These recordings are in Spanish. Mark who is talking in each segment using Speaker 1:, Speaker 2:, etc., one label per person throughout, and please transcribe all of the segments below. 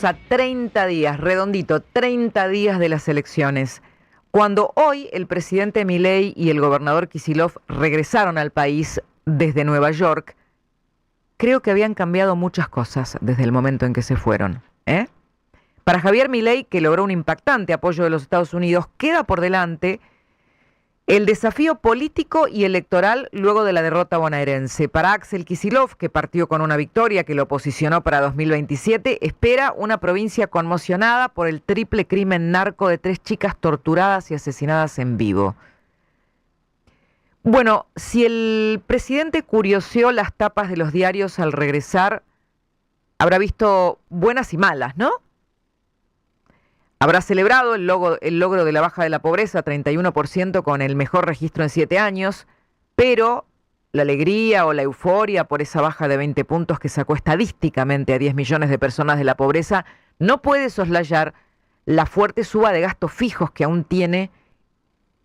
Speaker 1: A 30 días, redondito, 30 días de las elecciones. Cuando hoy el presidente Milei y el gobernador Kicillof regresaron al país desde Nueva York, creo que habían cambiado muchas cosas desde el momento en que se fueron, ¿eh? Para Javier Milei, que logró un impactante apoyo de los Estados Unidos, queda por delante el desafío político y electoral luego de la derrota bonaerense. Para Axel Kicillof, que partió con una victoria que lo posicionó para 2027, espera una provincia conmocionada por el triple crimen narco de 3 chicas torturadas y asesinadas en vivo. Bueno, si el presidente curioseó las tapas de los diarios al regresar, habrá visto buenas y malas, ¿no? Habrá celebrado el logro de la baja de la pobreza, 31%, con el mejor registro en 7 años, pero la alegría o la euforia por esa baja de 20 puntos que sacó estadísticamente a 10 millones de personas de la pobreza no puede soslayar la fuerte suba de gastos fijos que aún tiene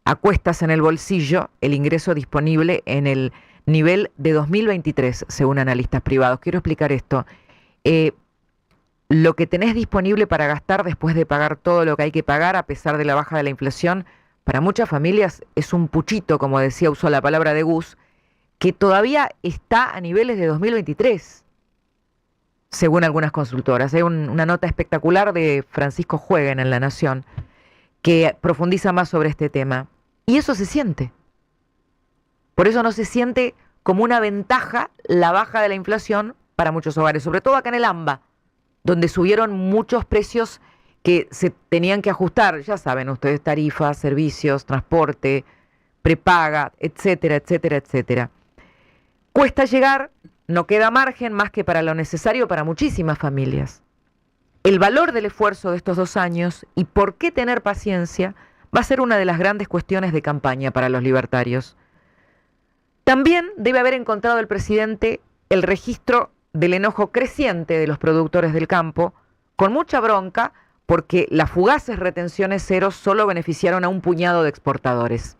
Speaker 1: a cuestas en el bolsillo el ingreso disponible en el nivel de 2023, según analistas privados. Quiero explicar esto. Lo que tenés disponible para gastar después de pagar todo lo que hay que pagar a pesar de la baja de la inflación, para muchas familias es un puchito, como decía, usó la palabra de Gus, que todavía está a niveles de 2023, según algunas consultoras. Hay una nota espectacular de Francisco Jueguen en La Nación que profundiza más sobre este tema. Y eso se siente. Por eso no se siente como una ventaja la baja de la inflación para muchos hogares, sobre todo acá en el AMBA, donde subieron muchos precios que se tenían que ajustar, ya saben ustedes, tarifas, servicios, transporte, prepaga, etcétera, etcétera, etcétera. Cuesta llegar, no queda margen más que para lo necesario para muchísimas familias. El valor del esfuerzo de estos 2 años y por qué tener paciencia va a ser una de las grandes cuestiones de campaña para los libertarios. También debe haber encontrado el presidente el registro del enojo creciente de los productores del campo, con mucha bronca porque las fugaces retenciones cero solo beneficiaron a un puñado de exportadores.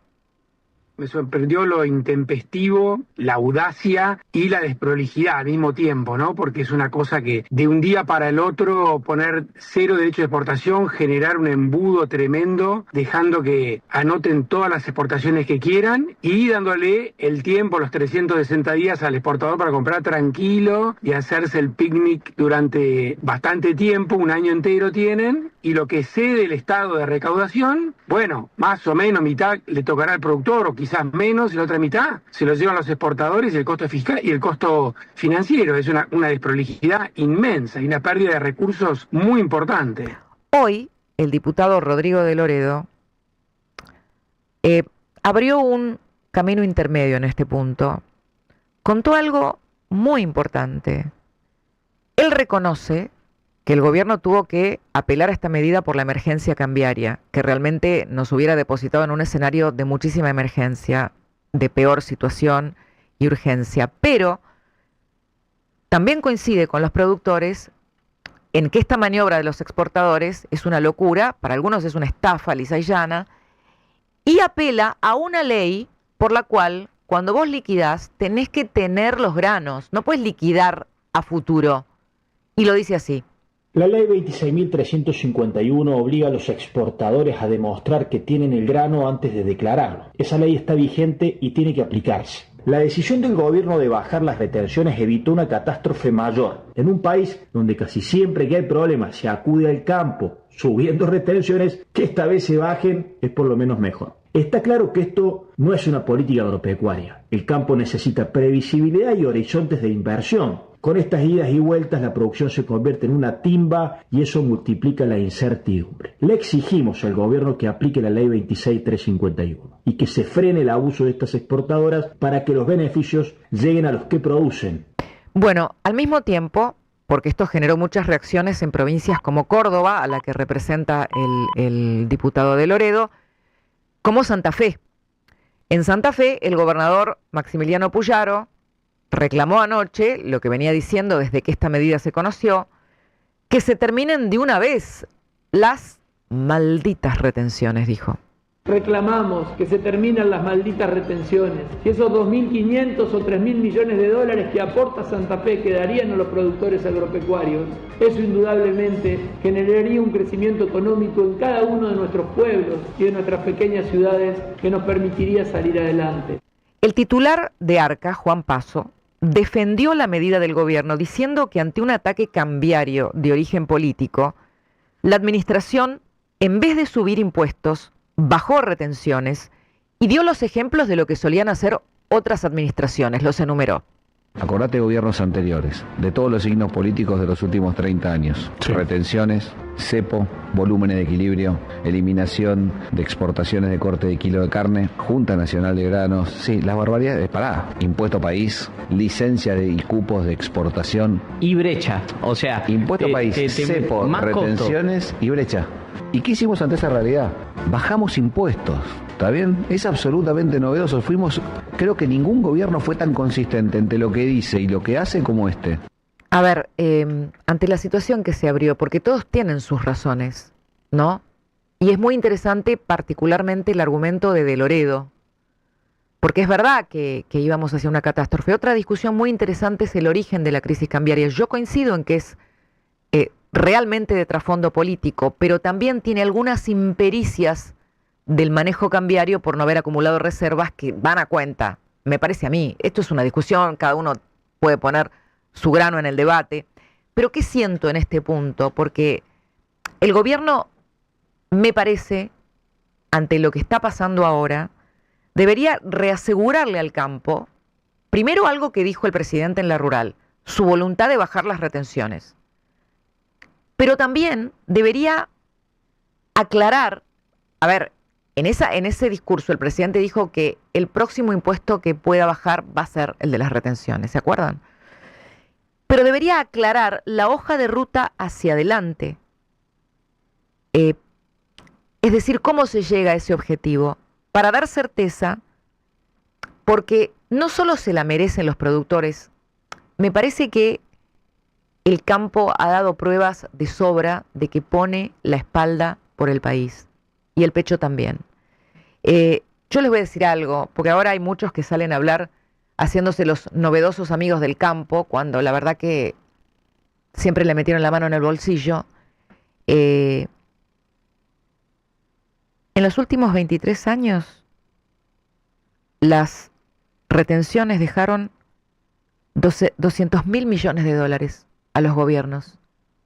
Speaker 2: Me sorprendió lo intempestivo, la audacia y la desprolijidad al mismo tiempo, ¿no? Porque es una cosa que de un día para el otro poner 0 derecho de exportación, generar un embudo tremendo, dejando que anoten todas las exportaciones que quieran y dándole el tiempo, los 360 días al exportador para comprar tranquilo y hacerse el picnic durante bastante tiempo, 1 año entero tienen, y lo que cede el estado de recaudación, bueno, más o menos mitad le tocará al productor o quizás menos, y la otra mitad se lo llevan los exportadores y el costo fiscal y el costo financiero. Es una desprolijidad inmensa y una pérdida de recursos muy importante.
Speaker 1: Hoy, el diputado Rodrigo de Loredo abrió un camino intermedio en este punto. Contó algo muy importante. Él reconoce que el gobierno tuvo que apelar a esta medida por la emergencia cambiaria, que realmente nos hubiera depositado en un escenario de muchísima emergencia, de peor situación y urgencia. Pero también coincide con los productores en que esta maniobra de los exportadores es una locura, para algunos es una estafa lisa y llana, y apela a una ley por la cual cuando vos liquidás tenés que tener los granos, no puedes liquidar a futuro. Y lo dice así.
Speaker 3: La ley 26.351 obliga a los exportadores a demostrar que tienen el grano antes de declararlo. Esa ley está vigente y tiene que aplicarse. La decisión del gobierno de bajar las retenciones evitó una catástrofe mayor. En un país donde casi siempre que hay problemas se acude al campo subiendo retenciones, que esta vez se bajen es por lo menos mejor. Está claro que esto no es una política agropecuaria. El campo necesita previsibilidad y horizontes de inversión. Con estas idas y vueltas la producción se convierte en una timba y eso multiplica la incertidumbre. Le exigimos al gobierno que aplique la ley 26.351 y que se frene el abuso de estas exportadoras para que los beneficios lleguen a los que producen.
Speaker 1: Bueno, al mismo tiempo, porque esto generó muchas reacciones en provincias como Córdoba, a la que representa el diputado de Loredo, como Santa Fe. En Santa Fe, el gobernador Maximiliano Puyaro reclamó anoche, lo que venía diciendo desde que esta medida se conoció, que se terminen de una vez las malditas retenciones, dijo.
Speaker 4: Reclamamos que se terminen las malditas retenciones. Si esos 2.500 o 3.000 millones de dólares que aporta Santa Fe quedarían a los productores agropecuarios, eso indudablemente generaría un crecimiento económico en cada uno de nuestros pueblos y de nuestras pequeñas ciudades que nos permitiría salir adelante.
Speaker 1: El titular de Arca, Juan Paso, defendió la medida del gobierno diciendo que ante un ataque cambiario de origen político, la administración, en vez de subir impuestos, bajó retenciones y dio los ejemplos de lo que solían hacer otras administraciones, los enumeró.
Speaker 5: Acordate de gobiernos anteriores, de todos los signos políticos de los últimos 30 años. Sí. Retenciones, cepo, volúmenes de equilibrio, eliminación de exportaciones de corte de kilo de carne, Junta Nacional de Granos, sí, las barbaridades, impuesto país, licencia y cupos de exportación.
Speaker 6: Y brecha, o sea...
Speaker 5: Impuesto país, cepo, retenciones costo. Y brecha. ¿Y qué hicimos ante esa realidad? Bajamos impuestos, ¿está bien? Es absolutamente novedoso. Creo que ningún gobierno fue tan consistente entre lo que dice y lo que hace como este.
Speaker 1: A ver, ante la situación que se abrió, porque todos tienen sus razones, ¿no? Y es muy interesante particularmente el argumento de Loredo, porque es verdad que íbamos hacia una catástrofe. Otra discusión muy interesante es el origen de la crisis cambiaria. Yo coincido en que es realmente de trasfondo político, pero también tiene algunas impericias del manejo cambiario por no haber acumulado reservas que van a cuenta, me parece a mí. Esto es una discusión, cada uno puede poner su grano en el debate, pero ¿qué siento en este punto? Porque el gobierno, me parece, ante lo que está pasando ahora, debería reasegurarle al campo, primero algo que dijo el presidente en la rural, su voluntad de bajar las retenciones. Pero también debería aclarar, a ver, en ese discurso el presidente dijo que el próximo impuesto que pueda bajar va a ser el de las retenciones, ¿se acuerdan? Pero debería aclarar la hoja de ruta hacia adelante. Es decir, cómo se llega a ese objetivo, para dar certeza, porque no solo se la merecen los productores, me parece que el campo ha dado pruebas de sobra de que pone la espalda por el país y el pecho también. Yo les voy a decir algo, porque ahora hay muchos que salen a hablar haciéndose los novedosos amigos del campo, cuando la verdad que siempre le metieron la mano en el bolsillo. En los últimos 23 años, las retenciones dejaron 200.000 millones de dólares a los gobiernos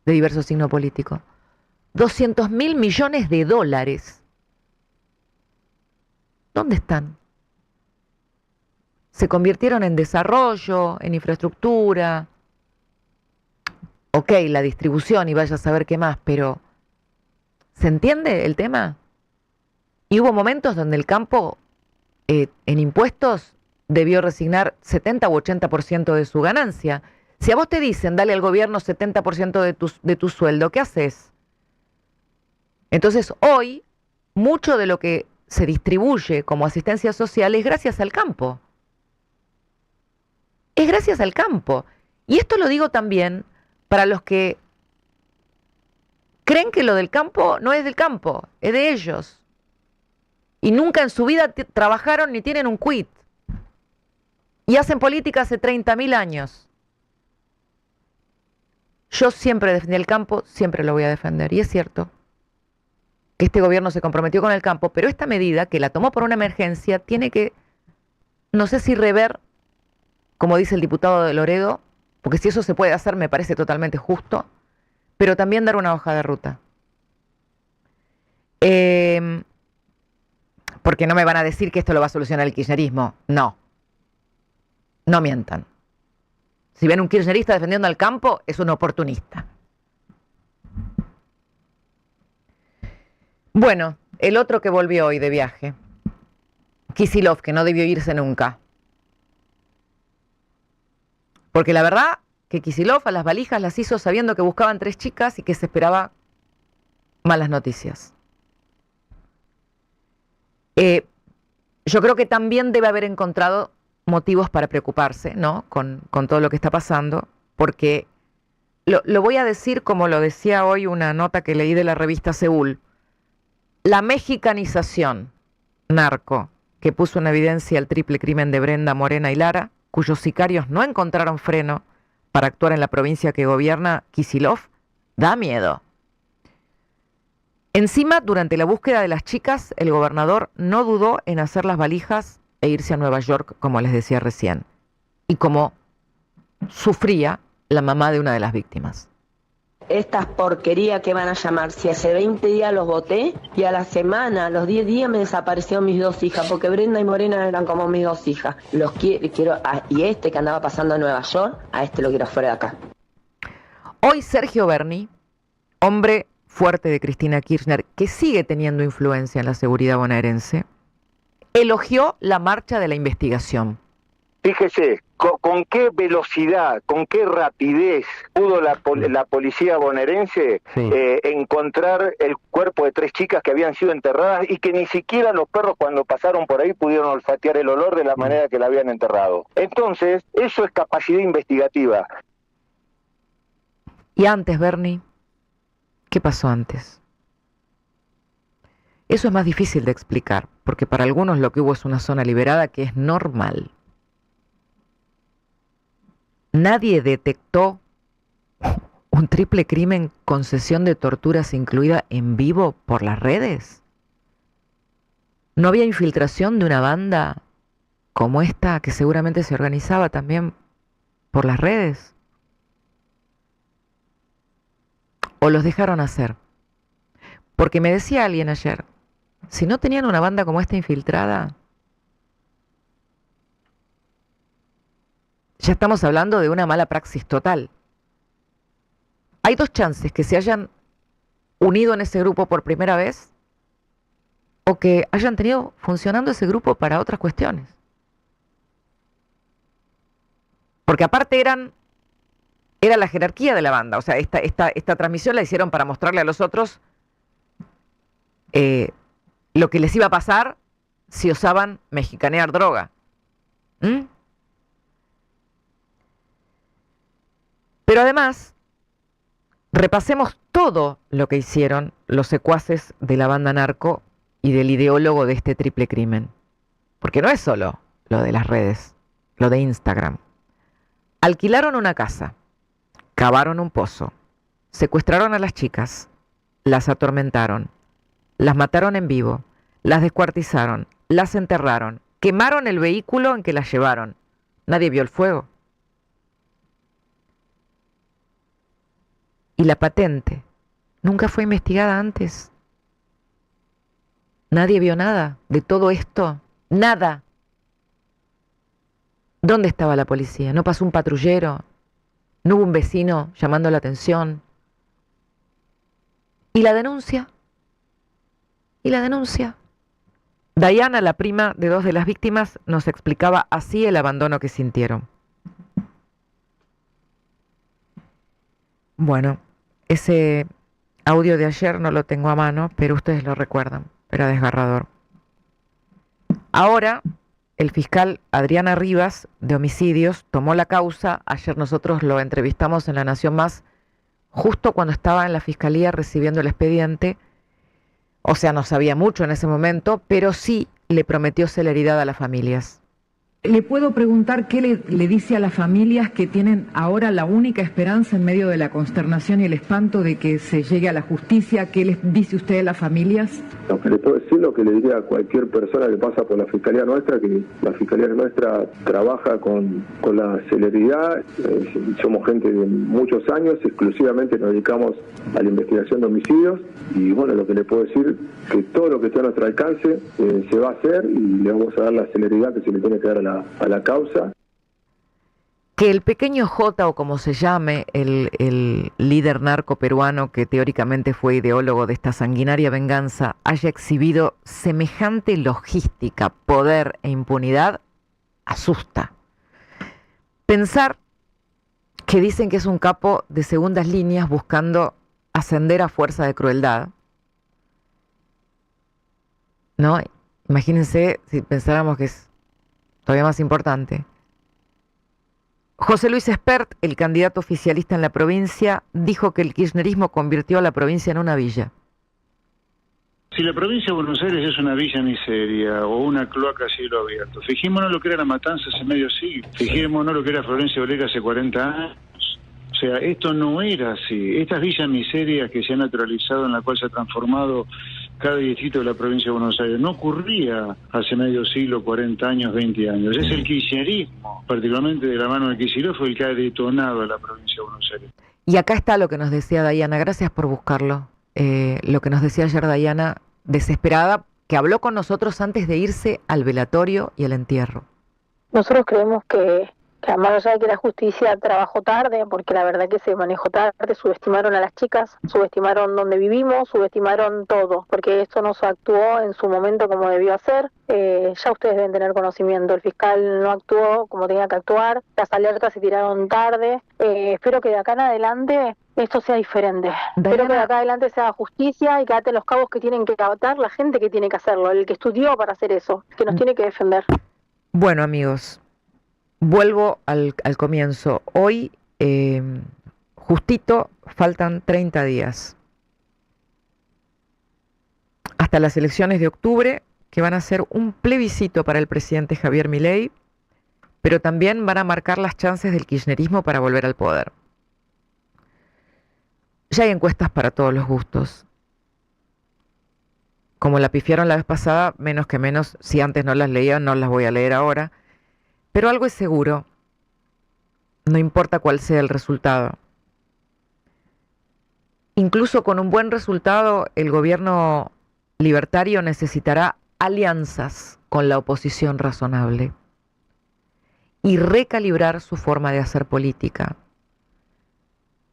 Speaker 1: de diverso signo político. 200.000 millones de dólares. ¿Dónde están? Se convirtieron en desarrollo, en infraestructura. Ok, la distribución y vaya a saber qué más, pero ¿se entiende el tema? Y hubo momentos donde el campo en impuestos debió resignar 70 u 80% de su ganancia. Si a vos te dicen, dale al gobierno 70% de tu sueldo, ¿qué haces? Entonces, hoy, mucho de lo que se distribuye como asistencia social es gracias al campo. Es gracias al campo. Y esto lo digo también para los que creen que lo del campo no es del campo, es de ellos. Y nunca en su vida trabajaron ni tienen un quit. Y hacen política hace 30.000 años. Yo siempre defendí el campo, siempre lo voy a defender. Y es cierto que este gobierno se comprometió con el campo, pero esta medida, que la tomó por una emergencia, tiene que, no sé si rever, como dice el diputado de Loredo, porque si eso se puede hacer me parece totalmente justo, pero también dar una hoja de ruta. Porque no me van a decir que esto lo va a solucionar el kirchnerismo. No. No mientan. Si ven un kirchnerista defendiendo al campo, es un oportunista. Bueno, el otro que volvió hoy de viaje, Kicillof, que no debió irse nunca. Porque la verdad que Kicillof a las valijas las hizo sabiendo que buscaban 3 chicas y que se esperaba malas noticias. Yo creo que también debe haber encontrado motivos para preocuparse, ¿no? Con todo lo que está pasando, porque lo voy a decir como lo decía hoy una nota que leí de la revista Seúl. La mexicanización narco que puso en evidencia el triple crimen de Brenda, Morena y Lara, cuyos sicarios no encontraron freno para actuar en la provincia que gobierna Kicillof, da miedo. Encima, durante la búsqueda de las chicas, el gobernador no dudó en hacer las valijas e irse a Nueva York, como les decía recién, y como sufría la mamá de una de las víctimas.
Speaker 7: Estas porquerías que van a llamar, si hace 20 días los voté y a la semana, a los 10 días me desaparecieron mis 2 hijas, porque Brenda y Morena eran como mis 2 hijas. Los quiero, y este que andaba pasando en Nueva York, a este lo quiero fuera de acá.
Speaker 1: Hoy Sergio Berni, hombre fuerte de Cristina Kirchner, que sigue teniendo influencia en la seguridad bonaerense, elogió la marcha de la investigación.
Speaker 8: Fíjese, con qué velocidad, con qué rapidez pudo la policía bonaerense encontrar el cuerpo de 3 chicas que habían sido enterradas y que ni siquiera los perros cuando pasaron por ahí pudieron olfatear el olor de la manera que la habían enterrado. Entonces, eso es capacidad investigativa.
Speaker 1: Y antes, Berni, ¿qué pasó antes? Eso es más difícil de explicar, porque para algunos lo que hubo es una zona liberada que es normal. Nadie detectó un triple crimen con sesión de torturas incluida en vivo por las redes. ¿No había infiltración de una banda como esta que seguramente se organizaba también por las redes? ¿O los dejaron hacer? Porque me decía alguien ayer, si no tenían una banda como esta infiltrada, ya estamos hablando de una mala praxis total. Hay 2 chances: que se hayan unido en ese grupo por primera vez o que hayan tenido funcionando ese grupo para otras cuestiones. Porque aparte era la jerarquía de la banda. O sea, esta transmisión la hicieron para mostrarle a los otros lo que les iba a pasar si osaban mexicanear droga. Pero además, repasemos todo lo que hicieron los secuaces de la banda narco y del ideólogo de este triple crimen. Porque no es solo lo de las redes, lo de Instagram. Alquilaron una casa, cavaron un pozo, secuestraron a las chicas, las atormentaron, las mataron en vivo, las descuartizaron, las enterraron, quemaron el vehículo en que las llevaron. Nadie vio el fuego. Y la patente nunca fue investigada antes. Nadie vio nada de todo esto. Nada. ¿Dónde estaba la policía? ¿No pasó un patrullero? ¿No hubo un vecino llamando la atención? ¿Y la denuncia? ¿Y la denuncia? Dayana, la prima de 2 de las víctimas, nos explicaba así el abandono que sintieron. Bueno, ese audio de ayer no lo tengo a mano, pero ustedes lo recuerdan. Era desgarrador. Ahora, el fiscal Adriana Rivas, de homicidios, tomó la causa. Ayer nosotros lo entrevistamos en La Nación Más, justo cuando estaba en la fiscalía recibiendo el expediente. O sea, no sabía mucho en ese momento, pero sí le prometió celeridad a las familias.
Speaker 9: ¿Le puedo preguntar qué le dice a las familias que tienen ahora la única esperanza en medio de la consternación y el espanto de que se llegue a la justicia? ¿Qué les dice usted a las familias?
Speaker 10: Lo que le puedo decir, lo que le diría a cualquier persona que pasa por la Fiscalía nuestra, que la Fiscalía nuestra trabaja con la celeridad. Somos gente de muchos años, exclusivamente nos dedicamos a la investigación de homicidios y bueno, lo que le puedo decir que todo lo que esté a nuestro alcance se va a hacer y le vamos a dar la celeridad que se le tiene que dar a la causa.
Speaker 1: Que el pequeño J, o como se llame, el líder narco peruano que teóricamente fue ideólogo de esta sanguinaria venganza, haya exhibido semejante logística, poder e impunidad, asusta. Pensar que dicen que es un capo de segundas líneas buscando ascender a fuerza de crueldad, ¿no? Imagínense si pensáramos que es todavía más importante. José Luis Espert, el candidato oficialista en la provincia, dijo que el kirchnerismo convirtió a la provincia en una villa.
Speaker 11: Si la provincia de Buenos Aires es una villa miseria o una cloaca a cielo abierto, fijémonos lo que era La Matanza hace medio siglo, fijémonos lo que era Florencio Varela hace 40 años. O sea, esto no era así. Estas villas miserias que se han naturalizado, en la cual se ha transformado cada distrito de la provincia de Buenos Aires, no ocurría hace medio siglo, 40 años, 20 años. Es el kirchnerismo, particularmente de la mano de Kicillof, fue el que ha detonado a la provincia de Buenos Aires.
Speaker 1: Y acá está lo que nos decía Dayana, gracias por buscarlo. Lo que nos decía ayer Dayana, desesperada, que habló con nosotros antes de irse al velatorio y al entierro.
Speaker 12: Nosotros creemos que más allá de que la justicia trabajó tarde, porque la verdad que se manejó tarde, subestimaron a las chicas, subestimaron dónde vivimos, subestimaron todo, porque esto no se actuó en su momento como debió hacer. Ya ustedes deben tener conocimiento, el fiscal no actuó como tenía que actuar, las alertas se tiraron tarde. Espero que de acá en adelante esto sea diferente. Espero que de acá en adelante sea justicia y que aten los cabos que tienen que atar la gente que tiene que hacerlo, el que estudió para hacer eso, que nos tiene que defender.
Speaker 1: Bueno, amigos, vuelvo al comienzo. Hoy, justito, faltan 30 días hasta las elecciones de octubre, que van a ser un plebiscito para el presidente Javier Milei, pero también van a marcar las chances del kirchnerismo para volver al poder. Ya hay encuestas para todos los gustos. Como la pifiaron la vez pasada, menos que menos, si antes no las leía, no las voy a leer ahora. Pero algo es seguro, no importa cuál sea el resultado. Incluso con un buen resultado, el gobierno libertario necesitará alianzas con la oposición razonable y recalibrar su forma de hacer política.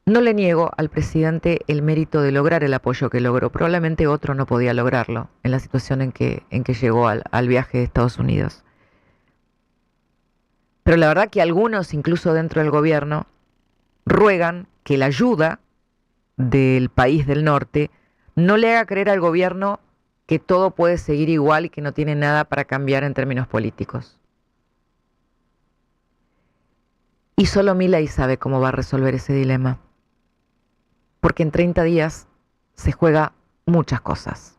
Speaker 1: No le niego al presidente el mérito de lograr el apoyo que logró. Probablemente otro no podía lograrlo en la situación en que llegó al viaje de Estados Unidos. Pero la verdad que algunos, incluso dentro del gobierno, ruegan que la ayuda del país del norte no le haga creer al gobierno que todo puede seguir igual y que no tiene nada para cambiar en términos políticos. Y solo Milei sabe cómo va a resolver ese dilema. Porque en 30 días se juega muchas cosas.